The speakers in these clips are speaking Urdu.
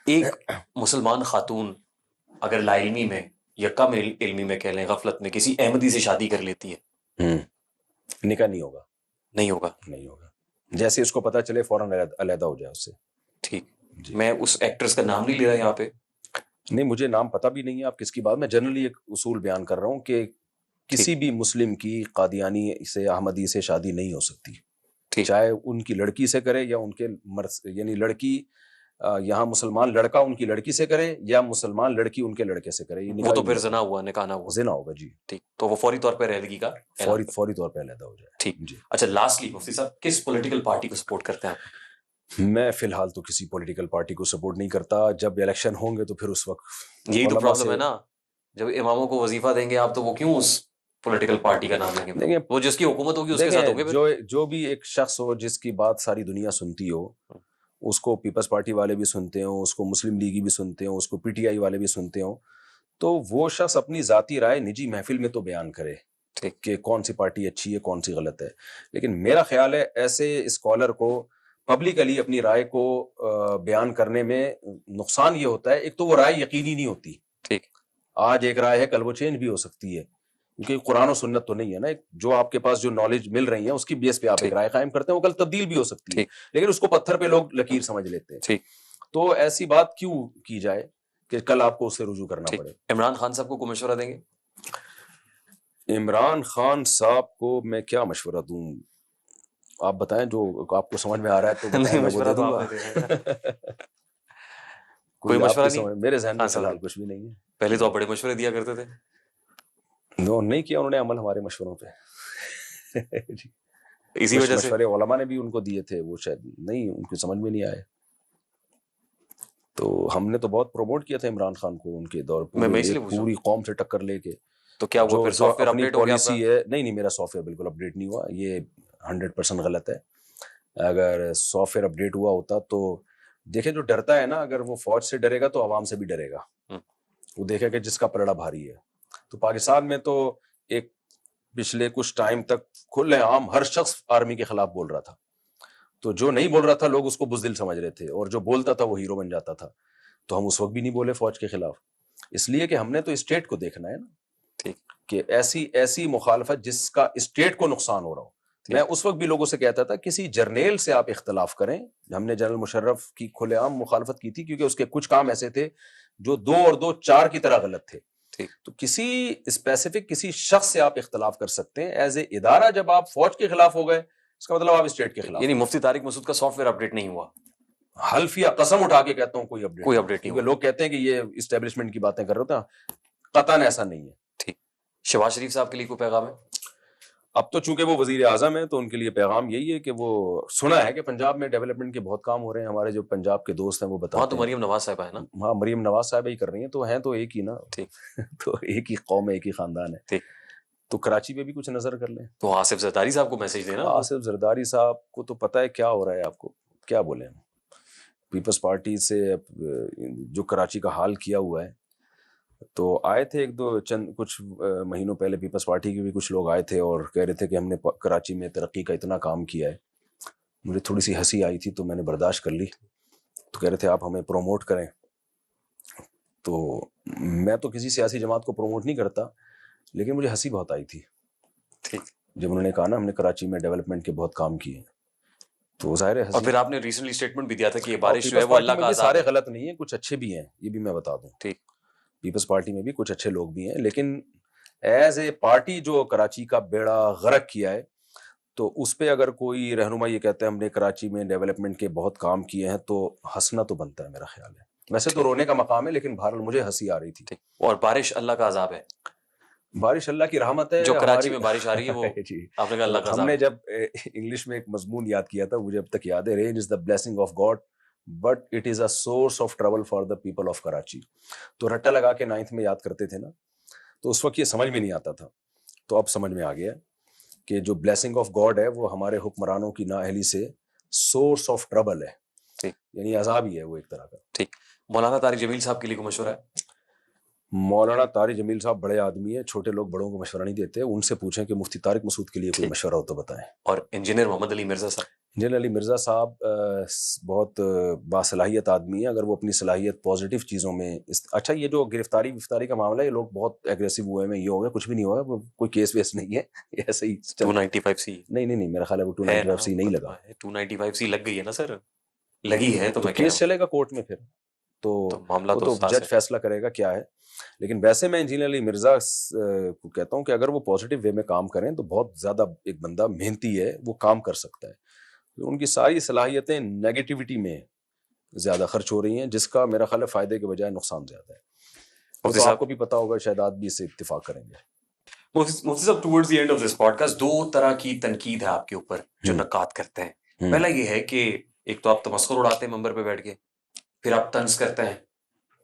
ایک مسلمان خاتون اگر لا علمی میں یا کم علمی میں کہہ لیں غفلت میں کسی احمدی سے شادی کر لیتی ہے، نکاح نہیں ہوگا، نہیں ہوگا، نہیں ہوگا، جیسے اس کو پتہ چلے فوراً علیحدہ ہو جائے اس سے. ٹھیک. جی میں اس ایکٹریس کا نام نہیں لے رہا یہاں پہ، نہیں، مجھے نام پتہ بھی نہیں ہے آپ کس کی بات، میں جنرلی ایک اصول بیان کر رہا ہوں کہ کسی بھی مسلم کی قادیانی سے احمدی سے شادی نہیں ہو سکتی، چاہے ان کی لڑکی سے کرے یا ان کے مرد، یعنی لڑکی یہاں مسلمان لڑکا ان کی لڑکی سے کرے یا مسلمان لڑکی ان کے لڑکے سے کرے، وہ تو پھر زنا ہوا، نکاح نہ ہوا، زنا ہوگا. جی ٹھیک. تو وہ فوری طور پہ علیحدگی کا فوری طور پہ علیحدہ ہو جائے. ٹھیک. جی اچھا، لاسٹلی مفتی صاحب کس پولیٹیکل پارٹی کو سپورٹ کرتے ہیں آپ؟ میں فی الحال تو کسی پولیٹیکل پارٹی کو سپورٹ نہیں کرتا، جب الیکشن ہوں گے تو پھر اس وقت یہی تو پرابلم ہے نا، جب اماموں کو وظیفہ دیں گے آپ تو وہ کیوں اس پولیٹیکل پارٹی کا نام لیں گے؟ وہ جس کی حکومت ہوگی اس کے ساتھ ہوگے. جو بھی ایک شخص ہو جس کی بات ساری دنیا سنتی ہو، اس کو پیپلز پارٹی والے بھی سنتے ہوں، اس کو مسلم لیگی بھی سنتے ہوں، اس کو پی ٹی آئی والے بھی سنتے ہوں، تو وہ شخص اپنی ذاتی رائے نجی محفل میں تو بیان کرے کہ کون سی پارٹی اچھی ہے کون سی غلط ہے. لیکن میرا خیال ہے ایسے اسکالر کو پبلکلی اپنی رائے کو بیان کرنے میں نقصان یہ ہوتا ہے، ایک تو وہ رائے یقینی نہیں ہوتی، ٹھیک، آج ایک رائے ہے کل وہ چینج بھی ہو سکتی ہے، کیونکہ قرآن و سنت تو نہیں ہے نا، جو آپ کے پاس جو نالج مل رہی ہے اس کی بیس پہ آپ ایک رائے قائم کرتے ہیں، وہ کل تبدیل بھی ہو سکتی ہے، لیکن اس کو پتھر پہ لوگ لکیر سمجھ لیتے ہیں. تو ایسی بات کیوں کی جائے کہ کل آپ کو اس سے رجوع کرنا پڑے. عمران خان صاحب کو مشورہ دیں گے؟ عمران خان صاحب کو میں کیا مشورہ دوں؟ آپ بتائیں، جو آپ کو سمجھ میں آ رہا ہے تو بتائیں، میں وہ دے دوں گا. کوئی مشورہ نہیں میرے ذہن میں فی الحال کچھ بھی نہیں ہے. پہلے تو آپ بڑے مشورے دیا کرتے تھے. نہیں کیا انہوں نے عمل ہمارے مشوروں پہ. اسی وجہ سے مشورے علماء نے بھی ان کو دیے تھے، وہ شاید نہیں، ان کو سمجھ میں نہیں آئے. تو ہم نے تو بہت پروموٹ کیا تھا عمران خان کو ان کے دور پہ، پوری قوم سے ٹکر لے کے. تو کیا وہ پھر سافٹ ویئر اپڈیٹ ہو گیا آپ کا؟ پالیسی ہے، نہیں میرا سافٹ ویئر بالکل اپڈیٹ نہیں ہوا، یہ 100% غلط ہے. اگر سافٹ ویئر اپڈیٹ ہوا ہوتا تو دیکھیں، جو ڈرتا ہے نا، اگر وہ فوج سے ڈرے گا تو عوام سے بھی ڈرے گا. وہ دیکھے کہ جس کا پلڑا بھاری ہے. تو پاکستان میں تو ایک پچھلے کچھ ٹائم تک کھلے عام ہر شخص آرمی کے خلاف بول رہا تھا، تو جو نہیں بول رہا تھا لوگ اس کو بزدل سمجھ رہے تھے، اور جو بولتا تھا وہ ہیرو بن جاتا تھا. تو ہم اس وقت بھی نہیں بولے فوج کے خلاف، اس لیے کہ ہم نے تو اسٹیٹ کو دیکھنا ہے نا، کہ ایسی مخالفت جس کا اسٹیٹ کو نقصان ہو رہا ہو. میں اس وقت بھی لوگوں سے کہتا تھا کسی جرنیل سے آپ اختلاف کریں. ہم نے جنرل مشرف کی کھلے عام مخالفت کی تھی، کیونکہ اس کے کچھ کام ایسے تھے جو 2 اور 2 4 کی طرح غلط تھے. تو کسی اسپیسیفک کسی شخص سے آپ اختلاف کر سکتے ہیں، ایز اے ادارہ جب آپ فوج کے خلاف ہو گئے اس کا مطلب آپ اسٹیٹ کے خلاف. یعنی مفتی طارق مسعود کا سافٹ ویئر اپڈیٹ نہیں ہوا؟ حلف یا قسم اٹھا کے کہتا ہوں کوئی اپڈیٹ نہیں، کیونکہ لوگ کہتے ہیں کہ یہ اسٹیبلشمنٹ کی باتیں کر رہے تھے، قطعاً ایسا نہیں ہے. ٹھیک. شہباز شریف صاحب کے لیے کوئی پیغام ہے؟ اب تو چونکہ وہ وزیر اعظم ہیں تو ان کے لیے پیغام یہی ہے کہ وہ سنا ہے کہ پنجاب میں ڈیولپمنٹ کے بہت کام ہو رہے ہیں. ہمارے جو پنجاب کے دوست ہیں وہ بتاتے ہیں. تو مریم نواز صاحبہ ہے نا؟ ہاں، مریم نواز صاحبہ ہی کر رہی ہیں، تو ہیں تو ایک ہی نا. ٹھیک. تو ایک ہی قوم ہے، ایک ہی خاندان ہے. ٹھیک. تو کراچی پہ بھی کچھ نظر کر لیں. تو آصف زرداری صاحب کو میسج دینا. آصف زرداری صاحب کو تو پتہ ہے کیا ہو رہا ہے، آپ کو کیا بولیں. پیپلز پارٹی سے جو کراچی کا حال کیا ہوا ہے، تو آئے تھے کچھ مہینوں پہلے پیپلز پارٹی کے بھی کچھ لوگ آئے تھے اور کہہ رہے تھے کہ ہم نے کراچی میں ترقی کا اتنا کام کیا ہے. مجھے تھوڑی سی ہنسی آئی تھی تو میں نے برداشت کر لی. تو کہہ رہے تھے آپ ہمیں پروموٹ کریں. تو میں تو کسی سیاسی جماعت کو پروموٹ نہیں کرتا، لیکن مجھے ہنسی بہت آئی تھی جب انہوں نے کہا نا ہم نے کراچی میں ڈیولپمنٹ کے بہت کام کیے. تو ظاہر ہے. اور پھر آپ نے ریسنٹلی اسٹیٹمنٹ بھی دیا تھا کہ یہ بارش جو ہے وہ اللہ کا عذاب ہے. سارے غلط نہیں ہیں، کچھ اچھے بھی ہیں، یہ بھی میں بتا دوں. ٹھیک. پیپلز پارٹی میں بھی کچھ اچھے لوگ بھی ہیں، لیکن ایز اے پارٹی جو کراچی کا بیڑا غرق کیا ہے، تو اس پہ اگر کوئی رہنما یہ کہتا ہے ہم نے کراچی میں ڈیولپمنٹ کے بہت کام کیے ہیں تو ہنسنا تو بنتا ہے میرا خیال ہے. ویسے تو رونے کا مقام ہے، لیکن بہرحال مجھے ہنسی آ رہی تھی. اور بارش اللہ کا عذاب ہے. بارش اللہ کی رحمت ہے. جو کراچی میں بارش آ رہی ہے وہ آپ نے کہا اللہ کا عذاب. ہم نے جب انگلش میں ایک مضمون یاد کیا تھا، مجھے اب تک یاد ہے، rain is the blessing of God but it is a source of trouble for the people of Karachi. تو رٹا لگا کے 9th میں یاد کرتے تھے نا، تو اس وقت یہ سمجھ میں نہیں آتا تھا، تو اب سمجھ میں آ گیا کہ جو بلیسنگ آف گاڈ ہے وہ ہمارے حکمرانوں کی نااہلی سے سورس آف ٹربل ہے، یعنی عذاب ہی ہے وہ ایک طرح کا. ٹھیک. مولانا طارق جمیل صاحب کے لیے کوئی مشورہ ہے؟ مولانا طارق جمیل صاحب بڑے آدمی ہیں، چھوٹے لوگ بڑوں کو مشورہ نہیں دیتے. ان سے پوچھیں کہ مفتی طارق مسعود کے لیے کوئی مشورہ ہو تو بتائیں. اور انجینئر محمد علی مرزا صاحب؟ جلیل علی مرزا صاحب بہت باصلاحیت آدمی ہے. اگر وہ اپنی صلاحیت پازیٹیو چیزوں میں اچھا یہ جو گرفتاری کا معاملہ ہے یہ لوگ بہت ایگریسو ہوئے ہیں, یہ ہو گیا, کچھ بھی نہیں ہوا, کوئی کیس ویس نہیں ہے, یہ ایسے ہی 295C نہیں میرا خیال ہے وہ 295C نہیں لگا, 295C لگ گئی ہے نا سر, لگی ہے تو میں کہہ رہا کیس چلے گا کورٹ میں, پھر تو معاملہ وہ تو جج فیصلہ کرے گا کیا ہے. لیکن ویسے میں انجینئر علی مرزا کو کہتا ہوں کہ اگر وہ پازیٹیو وے میں کام کریں تو بہت زیادہ ایک بندہ محنتی ہے, وہ کام کر سکتا ہے. ان کی ساری صلاحیتیں نیگیٹیوٹی میں زیادہ خرچ ہو رہی ہیں, جس کا میرا خیال ہے فائدے کے بجائے نقصان زیادہ ہے. تو آپ کو بھی پتا ہوگا, شاید آپ بھی اس سے اتفاق کریں گے. مفتی صاحب towards the end of this podcast 2 طرح کی تنقید ہے آپ کے اوپر جو نقاد کرتے ہیں. پہلا یہ ہے کہ ایک تو آپ تمسخر اڑاتے ہیں ممبر پہ بیٹھ کے, پھر آپ طنز کرتے ہیں.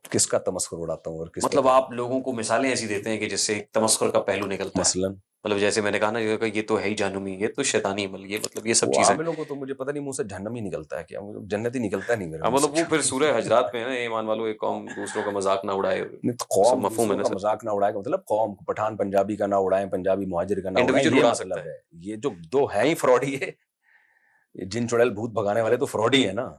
کس کا تمسخر اڑاتا ہوں اور کس مطلب آپ لوگوں کو مثالیں ایسی دیتے ہیں کہ جس سے تمسخر کا پہلو نکلتا ہے. مثلاً مطلب جیسے میں نے کہا نا یہ تو ہے ہی جہنمی, یہ تو شیطانی عمل, یہ مطلب یہ سب چیزیں عاملوں کو تو مجھے پتہ نہیں منہ سے جہنم ہی نکلتا ہے کیا, جنت ہی نکلتا نہیں میرے. مطلب وہ پھر سورہ حجرات میں ہے نا, ایمان والو ایک قوم دوسروں کا مذاق نہ اڑائے, قوم مفہوم ہے نا کا مذاق نہ اڑائے, مطلب قوم پٹھان پنجابی کا نہ اڑائیں, پنجابی مہاجر کا نہ اڑائیں, یہ مطلب ہے. یہ جو دو ہیں ہی فراڈی ہے, جن چڑیل بھوت بھگانے والے تو فراڈی ہے نا,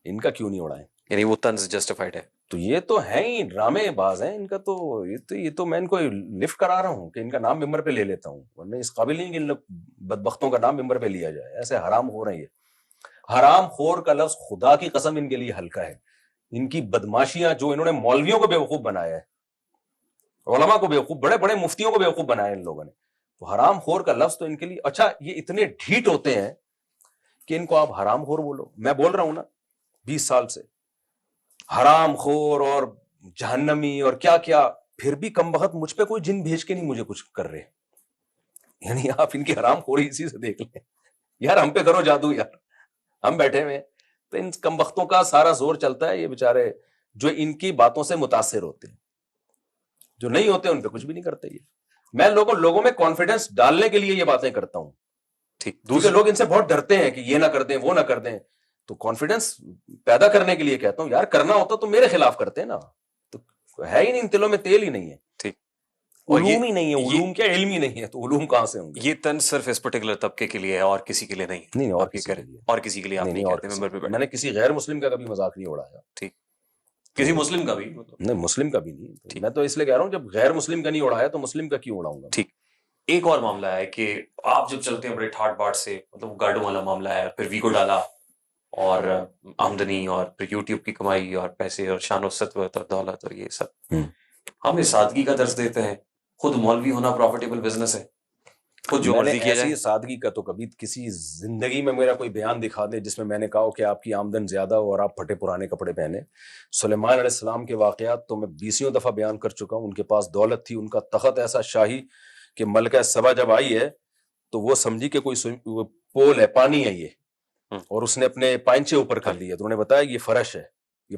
ان کا کیوں نہیں اڑائیں. یعنی وہ طنز جسٹیفائڈ ہے. تو یہ تو ہیں ہی ڈرامے باز ہیں, ان کا تو یہ تو میں ان کو لفٹ کرا رہا ہوں کہ ان کا نام ممبر پہ لے لیتا ہوں, ورنہ اس قابل نہیں کہ ان لوگ بدبختوں کا نام ممبر پہ لیا جائے. ایسے حرام خور ہیں یہ. حرام خور کا لفظ خدا کی قسم ان کے لیے ہلکا ہے. ان کی بدماشیاں جو انہوں نے مولویوں کو بیوقوف بنایا ہے, علماء کو بیوقوف, بڑے بڑے مفتیوں کو بیوقوف بنایا ان لوگوں نے, تو حرام خور کا لفظ تو ان کے لیے اچھا. یہ اتنے ڈھیٹ ہوتے ہیں کہ ان کو آپ حرام خور بولو. میں بول رہا ہوں نا 20 سال سے حرام خور اور جہنمی اور کیا کیا, پھر بھی کم بخت مجھ پہ کوئی جن بھیج کے نہیں مجھے کچھ کر رہے. یعنی آپ ان کی حرام خوری اسی سے دیکھ لیں یار, ہم پہ کرو جادو یار, ہم بیٹھے ہوئے. تو ان کم بختوں کا سارا زور چلتا ہے, یہ بیچارے جو ان کی باتوں سے متاثر ہوتے ہیں, جو نہیں ہوتے ان پہ کچھ بھی نہیں کرتے. یہ میں لوگوں میں کانفیڈنس ڈالنے کے لیے یہ باتیں کرتا ہوں. ٹھیک, دوسرے لوگ ان سے بہت ڈرتے ہیں کہ یہ نہ کر دیں وہ نہ کر دیں, تو کانفیڈنس پیدا کرنے کے لیے کہتا ہوں یار کرنا ہوتا تو میرے خلاف کرتے ہیں نا. تو ہے ہی نہیں, ان تلوں میں تیل ہی نہیں ہے. ٹھیک, علوم ہی نہیں ہے, علوم کیا علم ہی نہیں ہے, تو علوم کہاں سے ہوں گے. یہ طنز صرف اس پرٹیکولر طبقے کے لیے ہے اور کسی کے لیے نہیں. نہیں, اور کسی کے لیے آپ نہیں کہتے ممبر پہ. میں نے کسی غیر مسلم کا کبھی مذاق نہیں اڑایا. ٹھیک, کسی مسلم کا بھی نہیں, مسلم کا بھی نہیں. میں تو اس لیے کہہ رہا ہوں جب غیر مسلم کا نہیں اڑایا تو مسلم کا کیوں اڑاؤں گا. ٹھیک. ایک اور معاملہ ہے کہ آپ جب چلتے ہیں بڑے ٹھاٹ باٹ سے, مطلب گاڑوں والا معاملہ ہے, پھر ویگو ڈالا اور آمدنی اور پھر یوٹیوب کی کمائی اور پیسے اور شان و ستوت اور دولت اور یہ سب, ہم اس سادگی کا درس دیتے ہیں. خود مولوی ہونا پروفیٹیبل بزنس ہے, خود جو مرضی کیا جائے. ایسی سادگی کا تو کبھی کسی زندگی میں میرا کوئی بیان دکھا دے جس میں میں نے کہا کہ آپ کی آمدن زیادہ ہو اور آپ پھٹے پرانے کپڑے پہنے. سلیمان علیہ السلام کے واقعات تو میں 20 دفعہ بیان کر چکا ہوں. ان کے پاس دولت تھی, ان کا تخت ایسا شاہی کہ ملکہ سبا جب آئی ہے تو وہ سمجھی کہ کوئی پول ہے, پانی ہے یہ, اور اس نے اپنے پائنچے اوپر کر لیے, تو انہوں نے بتایا یہ فرش ہے, یہ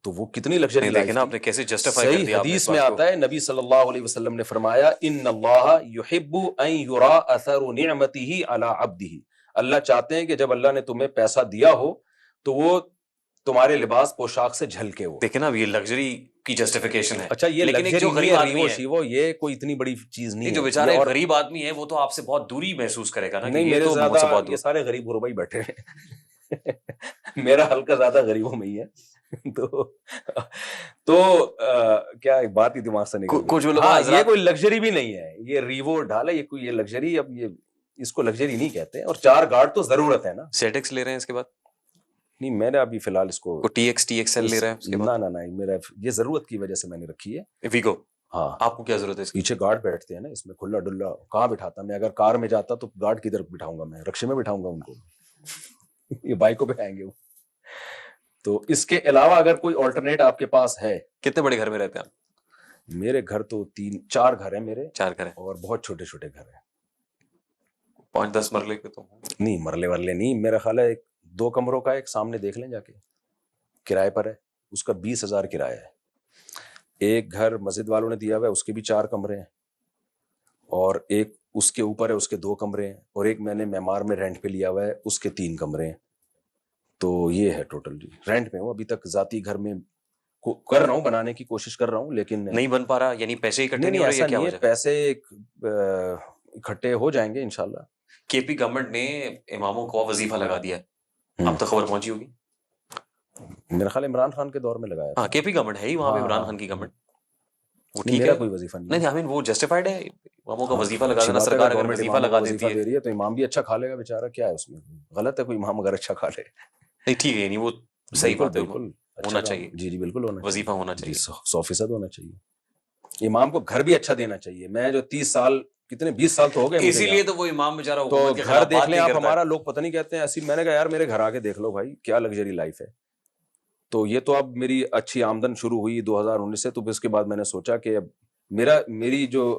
تو وہ کتنی لگژری لائف تھی. آپ نے کیسے جسٹیفائی کر دیا. حدیث میں آتا ہے, نبی صلی اللہ علیہ وسلم نے فرمایا ان اللہ یحب ان یرا اثر نعمته علی عبده, اللہ چاہتے ہیں کہ جب اللہ نے تمہیں پیسہ دیا ہو تو وہ تمہارے لباس پوشاک سے جھلکے ہو. دیکھیں نا اب یہ لگژری کی جسٹیفیکیشن ہے. اچھا, یہ لیکن جو غریب آدمی ہے یہ کوئی اتنی بڑی چیز نہیں ہے. جو بیچارہ غریب آدمی ہے وہ تو آپ سے بہت دوری محسوس کرے گا نا. نہیں, میرے زیادہ یہ سارے غریب غربا ہی بیٹھے ہیں میرا حلقہ زیادہ غریبوں میں ہی ہے. تو کیا ایک بات ہی دماغ سے نکل گئی, یہ کوئی لگژری بھی نہیں ہے, یہ ریوو ڈھالا, یہ کوئی یہ لگژری, اب یہ اس کو لگژری نہیں کہتے. اور 4 گارڈ تو ضرورت ہے نا. سیٹکس لے رہے ہیں اس کے بعد؟ نہیں, میں نے ابھی فی الحال اس کو ٹی ایکس ایل لے رہے ہیں. نہ میرا یہ ضرورت کی وجہ سے میں نے رکھی ہے. ویگو, ہاں. آپ کو کیا ضرورت ہے؟ پیچھے گارڈ بیٹھتے ہیں نا, اس میں کھلا ڈلا کہاں بٹھاتا میں. اگر کار میں جاتا تو گارڈ کدھر بٹھاؤں گا میں, رکشے میں بٹھاؤں گا ان کو یہ بائکوں پہ آئیں گے وہ. تو اس کے علاوہ اگر کوئی آلٹرنیٹ آپ کے پاس ہے. کتنے بڑے گھر میں رہتے ہیں آپ؟ میرے گھر تو 4 گھر ہیں میرے. 4 گھر ہیں اور بہت چھوٹے چھوٹے گھر ہیں. 5-10 مرلے کے تو نہیں, مرلے ورلے نہیں. میرا خیال ہے 2 کمروں کا ایک سامنے دیکھ لیں جا کے, کرائے پر ہے, اس کا 20,000 کرایہ ہے. ایک گھر مسجد والوں نے دیا ہوا ہے, اس کے بھی 4 کمرے ہیں, اور ایک اس کے اوپر ہے, اس کے 2 کمرے ہیں, اور ایک میں نے معمار میں رینٹ پہ لیا ہوا ہے, اس کے 3 کمرے ہیں. تو یہ ہے ٹوٹل. جی رینٹ پہ ہوں ابھی تک, ذاتی گھر میں کر رہا ہوں, بنانے کی کوشش کر رہا ہوں, لیکن نہیں بن پا رہا. یعنی پیسے اکٹھے نہیں ہو رہے, ایسا نہیں ہے, پیسے اکٹھے ہو جائیں گے انشاءاللہ. کے پی گورنمنٹ نے اماموں کو وظیفہ لگا دیا ہے, اب تک خبر پہنچی ہوگی. میرا خیال عمران خان کے دور میں لگایا تھا. ہاں کے پی گورنمنٹ ہے ہی وہاں پہ, عمران خان کی گورنمنٹ. وہ ٹھیک میرا ہے, کوئی وظیفہ نہیں نہیں آئی مین وہ جسٹیفائڈ ہے اماموں کا وظیفہ لگا اچھی دینا, بات ہے. سرکار اگر اگر گورنمنٹ وظیفہ اماموں لگا کو دیتی وظیفہ ہے دے رہی ہے تو امام بھی اچھا کھا لے گا بیچارہ, کیا ہے اس میں غلط ہے کوئی امام اگر اچھا کھا لے. نہیں ٹھیک ہے, یعنی وہ صحیح بات ہے, بالکل ہونا چاہیے, جی بالکل ہونا چاہیے, وظیفہ ہونا جی چاہیے. 100% ہونا چاہیے. امام کو گھر بھی اچھا دینا چاہیے. میں جو 30 سال کتنے 20 سال تو ہو گئے مجھے اسی لیے تو وہ امام بیچارہ تو حکومت کے گھر خلاف دیکھ بات لیں نہیں آپ کرتا. ہمارا, لوگ پتہ نہیں کہتے ہیں ایسی. میں نے کہا یار میرے گھر آ کے دیکھ لو بھائی کیا لگژری لائف ہے. تو یہ تو اب میری اچھی آمدن شروع ہوئی 2019 سے, تو اس کے بعد میں نے سوچا کہ اب میری جو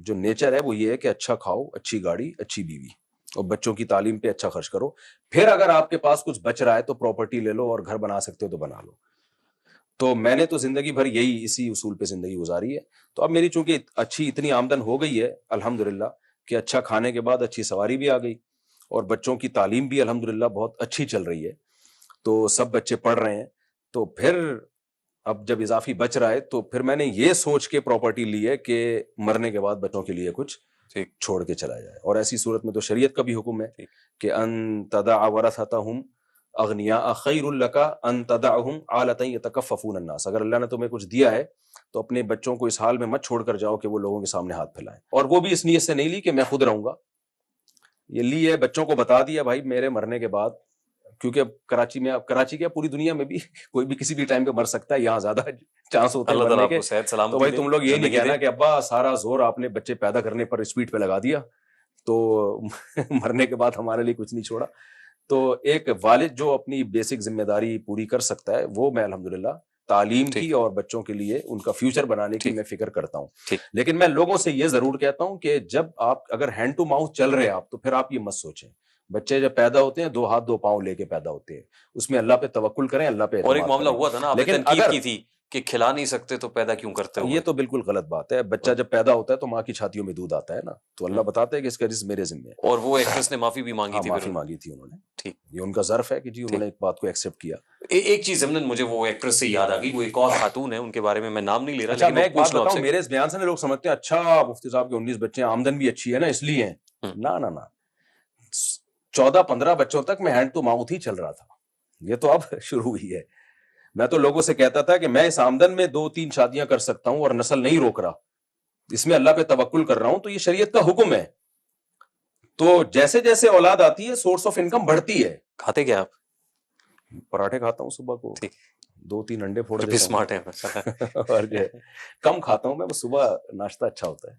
نیچر ہے وہ یہ ہے کہ اچھا کھاؤ, اچھی گاڑی, اچھی بیوی, اور بچوں کی تعلیم پہ اچھا خرچ کرو. پھر اگر آپ کے پاس کچھ بچ رہا ہے تو پراپرٹی لے لو, اور گھر بنا سکتے ہو تو بنا لو. تو میں نے تو زندگی بھر اسی اصول پہ زندگی گزاری ہے. تو اب میری چونکہ اچھی اتنی آمدن ہو گئی ہے الحمدللہ, کہ اچھا کھانے کے بعد اچھی سواری بھی آ گئی, اور بچوں کی تعلیم بھی الحمدللہ بہت اچھی چل رہی ہے. تو سب بچے پڑھ رہے ہیں. تو پھر اب جب اضافی بچ رہا ہے تو پھر میں نے یہ سوچ کے پراپرٹی لی ہے کہ مرنے کے بعد بچوں کے لیے کچھ چھوڑ کے چلا جائے. اور ایسی صورت میں تو شریعت کا بھی حکم ہے کہ ان تدع ورثتہم اغنیاء خیر لک ان تدعہم عالۃ یتکففون الناس. اگر اللہ نے تمہیں کچھ دیا ہے تو اپنے بچوں کو اس حال میں مت چھوڑ کر جاؤ کہ وہ لوگوں کے سامنے ہاتھ پھیلائیں. اور وہ بھی اس نیت سے نہیں لی کہ میں خود رہوں گا, یہ لی ہے بچوں کو بتا دیا بھائی میرے مرنے کے بعد, کیونکہ اب کراچی کیا پوری دنیا میں بھی کوئی بھی کسی بھی ٹائم پہ مر سکتا ہے, یہاں زیادہ چانس ہوتے ہیں مرنے کے. تو بھائی تم لوگ یہ نہیں کہنا کہ ابا سارا زور آپ نے بچے پیدا کرنے پر اسپیڈ پہ لگا دیا تو مرنے کے بعد ہمارے لیے کچھ نہیں چھوڑا. تو ایک والد جو اپنی بیسک ذمہ داری پوری کر سکتا ہے وہ میں الحمدللہ تعلیم کی اور بچوں کے لیے ان کا فیوچر بنانے کی میں فکر کرتا ہوں. لیکن میں لوگوں سے یہ ضرور کہتا ہوں کہ جب آپ اگر ہینڈ ٹو ماؤتھ چل رہے ہیں آپ, تو پھر آپ یہ مت سوچیں. بچے جب پیدا ہوتے ہیں 2 ہاتھ 2 پاؤں لے کے پیدا ہوتے ہیں, اس میں اللہ پہ توکل کریں, اللہ پہ اور ایک معاملہ ہوا تھا نا, آپ نے تنقید کی تھی کہ کھلا نہیں سکتے تو پیدا کیوں کرتے ہو. یہ تو بالکل غلط بات ہے. بچہ جب پیدا ہوتا ہے تو ماں کی چھاتیوں میں دودھ آتا ہے نا, تو اللہ بتاتا ہے کہ اس کا رزق میرے ذمہ ہے. اور وہ ایکٹریس نے معافی بھی مانگی تھی, معافی مانگی تھی انہوں نے. ٹھیک, یہ ان کا ظرف ہے کہ جی انہوں نے ایک بات کو ایکسیپٹ کیا. ایک چیز ضمن مجھے وہ ایکٹریس سے یاد آ گئی, وہ ایک اور خاتون ہے, ان کے بارے میں نام نہیں لے رہا. اچھا میں ایک بات بتاؤں, میرے اس بیان سے لوگ سمجھتے ہیں اچھا مفتی صاحب کے 19 بچے, آمدن بھی اچھی ہے نا اس لیے ہیں. نہ 14-15 بچوں تک میں ہینڈ ٹو ماؤتھ ہی چل رہا تھا. یہ تو اب شروع ہوئی ہے. میں تو لوگوں سے کہتا تھا کہ میں اس آمدن میں 2-3 شادیاں کر سکتا ہوں اور نسل نہیں روک رہا, اس میں اللہ پہ توکل کر رہا ہوں, تو یہ شریعت کا حکم ہے. تو جیسے جیسے اولاد آتی ہے سورس آف انکم بڑھتی ہے. کھاتے کیا آپ؟ پراٹھے کھاتا ہوں صبح کو, 2-3 انڈے پھوڑ دیتا ہوں. اسمارٹ ہے اور کم کھاتا ہوں میں, صبح ناشتہ اچھا ہوتا ہے.